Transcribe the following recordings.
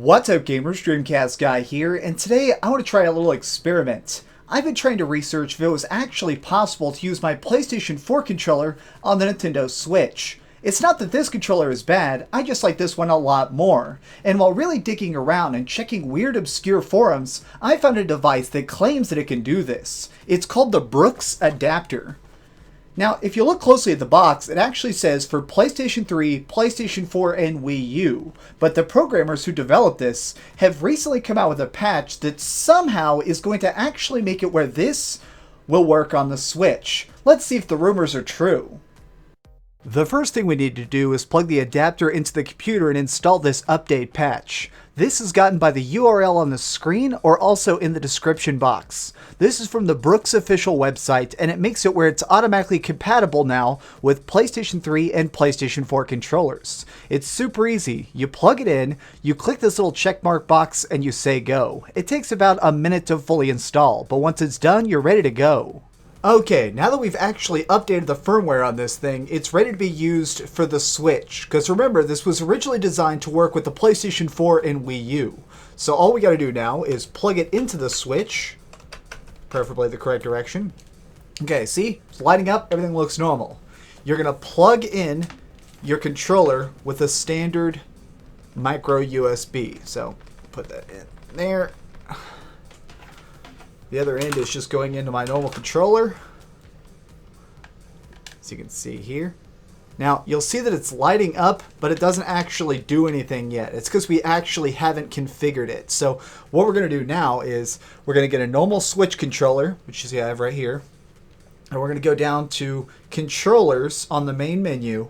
What's up gamers, DreamcastGuy here, and today I want to try a little experiment. I've been trying to research if it was actually possible to use my PlayStation 4 controller on the Nintendo Switch. It's not that this controller is bad, I just like this one a lot more. And while really digging around and checking weird obscure forums, I found a device that claims that it can do this. It's called the Brooks Adapter. Now, if you look closely at the box, it actually says for PlayStation 3, PlayStation 4, and Wii U. But the programmers who developed this have recently come out with a patch that somehow is going to actually make it where this will work on the Switch. Let's see if the rumors are true. The first thing we need to do is plug the adapter into the computer and install this update patch. This is gotten by the URL on the screen or also in the description box. This is from the Brooks official website, and it makes it where it's automatically compatible now with PlayStation 3 and PlayStation 4 controllers. It's super easy. You plug it in, you click this little checkmark box, and you say go. It takes about a minute to fully install, but once it's done, you're ready to go. Okay, now that we've actually updated the firmware on this thing, it's ready to be used for the Switch. Because remember, this was originally designed to work with the PlayStation 4 and Wii U. So all we gotta do now is plug it into the Switch, preferably the correct direction. Okay, see? It's lighting up, everything looks normal. You're gonna plug in your controller with a standard micro USB. So, put that in there. The other end is just going into my normal controller, as you can see here. Now, you'll see that it's lighting up, but it doesn't actually do anything yet. It's because we actually haven't configured it. So what we're going to do now is we're going to get a normal Switch controller, which you see I have right here. And we're going to go down to Controllers on the main menu.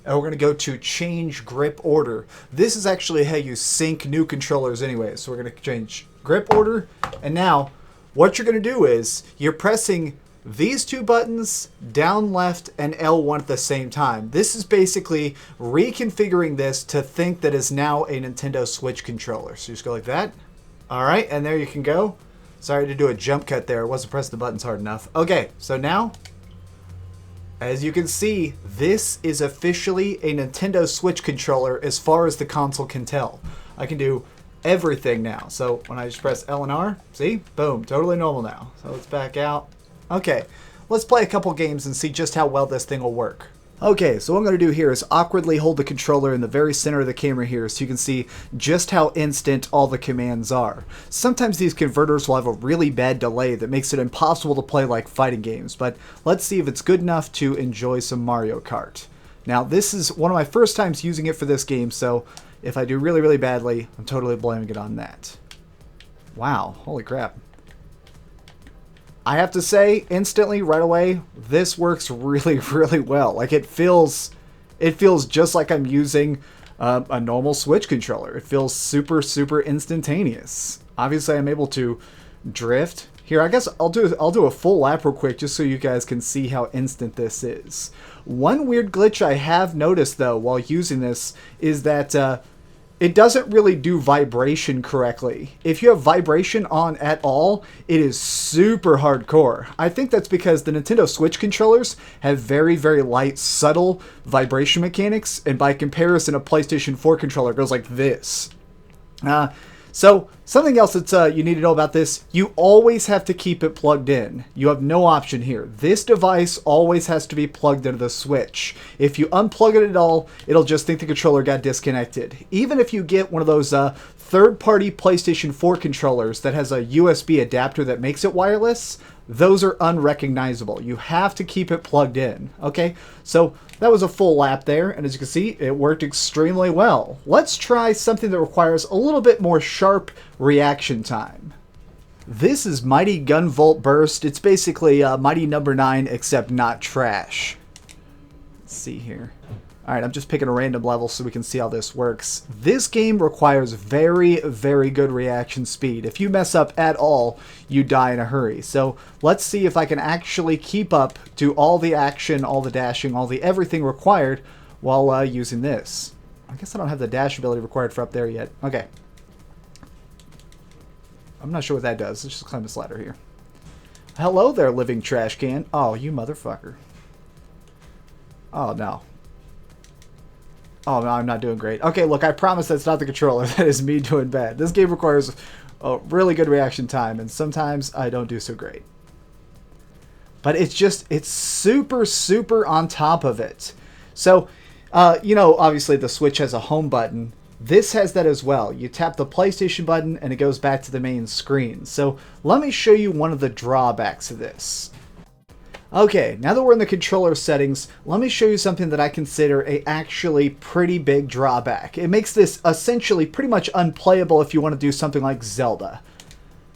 And we're going to go to Change Grip Order. This is actually how you sync new controllers anyway. So we're going to change grip order. And now what you're going to do is you're pressing these two buttons, down left and L1 at the same time. This is basically reconfiguring this to think that is now a Nintendo Switch controller. So you just go like that. All right, and there you can go. Sorry to do a jump cut there. I wasn't pressing the buttons hard enough. Okay, so now, as you can see, this is officially a Nintendo Switch controller as far as the console can tell. I can do everything now. So when I just press L and R, see? Boom, totally normal now. So let's back out. Okay, let's play a couple games and see just how well this thing will work. Okay, so what I'm going to do here is awkwardly hold the controller in the very center of the camera here so you can see just how instant all the commands are. Sometimes these converters will have a really bad delay that makes it impossible to play like fighting games, but let's see if it's good enough to enjoy some Mario Kart. Now, this is one of my first times using it for this game, so if I do really, really badly, I'm totally blaming it on that. Wow, holy crap. I have to say, instantly, right away, this works really, really well. Like, it feels just like I'm using a normal Switch controller. It feels super, super instantaneous. Obviously, I'm able to drift. Here, I guess I'll do a full lap real quick just so you guys can see how instant this is. One weird glitch I have noticed, though, while using this is that it doesn't really do vibration correctly. If you have vibration on at all, it is super hardcore. I think that's because the Nintendo Switch controllers have very, very light, subtle vibration mechanics, and by comparison, a PlayStation 4 controller goes like this. So, something else that you need to know about this, you always have to keep it plugged in. You have no option here. This device always has to be plugged into the Switch. If you unplug it at all, it'll just think the controller got disconnected. Even if you get one of those third-party PlayStation 4 controllers that has a USB adapter that makes it wireless, those are unrecognizable. You have to keep it plugged in. Okay, so that was a full lap there, and as you can see, it worked extremely well. Let's try something that requires a little bit more sharp reaction time. This is Mighty Gunvolt Burst. It's basically Mighty Number 9, except not trash. Let's see here. Alright, I'm just picking a random level so we can see how this works. This game requires very, very good reaction speed. If you mess up at all, you die in a hurry. So let's see if I can actually keep up to all the action, all the dashing, all the everything required while using this. I guess I don't have the dash ability required for up there yet. Okay. I'm not sure what that does. Let's just climb this ladder here. Hello there, living trash can. Oh, you motherfucker. Oh, no. Oh, no, I'm not doing great. Okay, look, I promise that's not the controller. That is me doing bad. This game requires a really good reaction time, and sometimes I don't do so great. But it's super, super on top of it. So, you know, obviously the Switch has a home button. This has that as well. You tap the PlayStation button and it goes back to the main screen. So let me show you one of the drawbacks of this. Okay, now that we're in the controller settings, let me show you something that I consider a actually pretty big drawback. It makes this essentially pretty much unplayable if you want to do something like Zelda.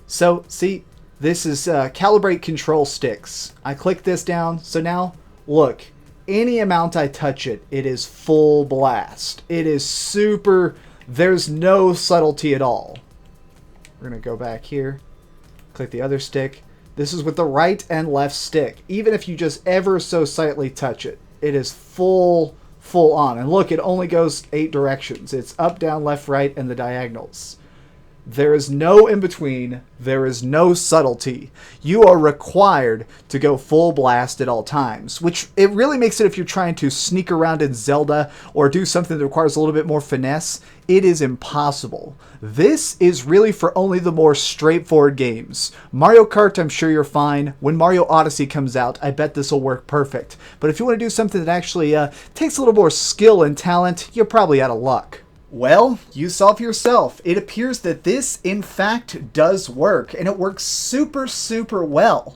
So, see, this is calibrate control sticks. I click this down, so now, look, any amount I touch it, it is full blast. It is super, there's no subtlety at all. We're going to go back here, click the other stick. This is with the right and left stick. Even if you just ever so slightly touch it, it is full on. And look, it only goes 8 directions. It's up, down, left, right, and the diagonals. There is no in-between. There is no subtlety. You are required to go full blast at all times, which it really makes it if you're trying to sneak around in Zelda or do something that requires a little bit more finesse. It is impossible. This is really for only the more straightforward games. Mario Kart, I'm sure you're fine. When Mario Odyssey comes out, I bet this will work perfect. But if you want to do something that actually takes a little more skill and talent, you're probably out of luck. Well, you saw for yourself. It appears that this, in fact, does work, and it works super, super well.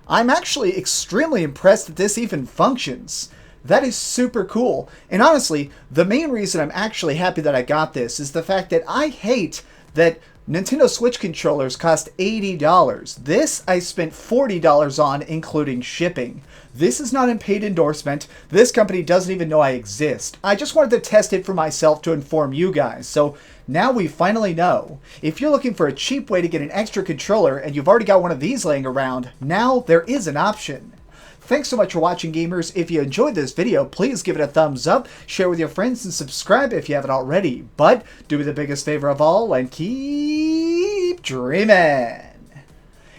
I'm actually extremely impressed that this even functions. That is super cool. And honestly, the main reason I'm actually happy that I got this is the fact that I hate that Nintendo Switch controllers cost $80. This I spent $40 on, including shipping. This is not a paid endorsement. This company doesn't even know I exist. I just wanted to test it for myself to inform you guys. So now we finally know. If you're looking for a cheap way to get an extra controller and you've already got one of these laying around, now there is an option. Thanks so much for watching, gamers. If you enjoyed this video, please give it a thumbs up, share with your friends, and subscribe if you haven't already. But do me the biggest favor of all and keep dreaming.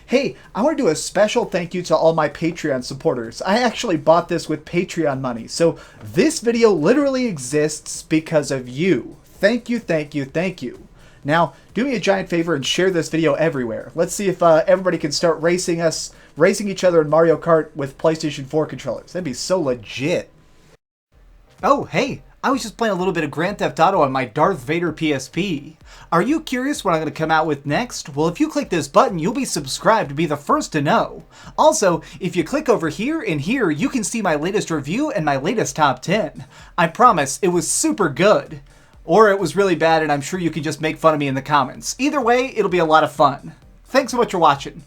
Hey, I want to do a special thank you to all my Patreon supporters. I actually bought this with Patreon money, so this video literally exists because of you. Thank you, thank you, thank you. Now, do me a giant favor and share this video everywhere. Let's see if everybody can start racing each other in Mario Kart with PlayStation 4 controllers. That'd be so legit. Oh, hey, I was just playing a little bit of Grand Theft Auto on my Darth Vader PSP. Are you curious what I'm going to come out with next? Well, if you click this button, you'll be subscribed to be the first to know. Also, if you click over here and here, you can see my latest review and my latest top 10. I promise, it was super good. Or it was really bad and I'm sure you can just make fun of me in the comments. Either way, it'll be a lot of fun. Thanks so much for watching.